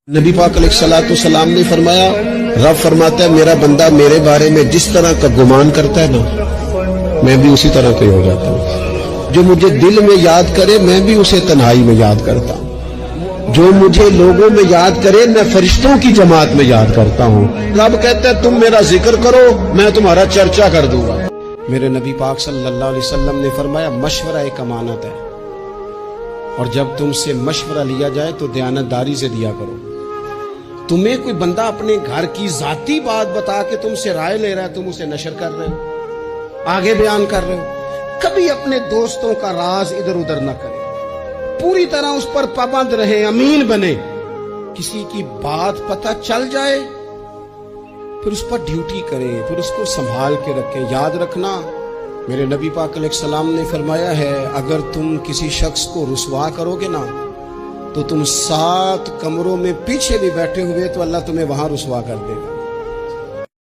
نبی پاک علیہ الصلوۃ والسلام نے فرمایا، رب فرماتا ہے میرا بندہ میرے بارے میں جس طرح کا گمان کرتا ہے نا، میں بھی اسی طرح کا ہو جاتا ہوں۔ جو مجھے دل میں یاد کرے میں بھی اسے تنہائی میں یاد کرتا ہوں، جو مجھے لوگوں میں یاد کرے میں فرشتوں کی جماعت میں یاد کرتا ہوں۔ رب کہتا ہے تم میرا ذکر کرو میں تمہارا چرچا کر دوں گا۔ میرے نبی پاک صلی اللہ علیہ وسلم نے فرمایا مشورہ ایک امانت ہے، اور جب تم سے مشورہ لیا جائے تو دیانتداری سے دیا کرو۔ تمہیں کوئی بندہ اپنے گھر کی ذاتی بات بتا کے تم سے رائے لے رہا ہے، تم اسے نشر کر رہے ہو، آگے بیان کر رہے ہو۔ کبھی اپنے دوستوں کا راز ادھر ادھر نہ کریں، پوری طرح اس پر پابند رہیں، امین بنے۔ کسی کی بات پتہ چل جائے پھر اس پر ڈیوٹی کریں، پھر اس کو سنبھال کے رکھیں۔ یاد رکھنا میرے نبی پاک علیہ السلام نے فرمایا ہے، اگر تم کسی شخص کو رسوا کرو گے نا تو تم 7 کمروں میں پیچھے بھی بیٹھے ہوئے تو اللہ تمہیں وہاں رسوا کر دے گا۔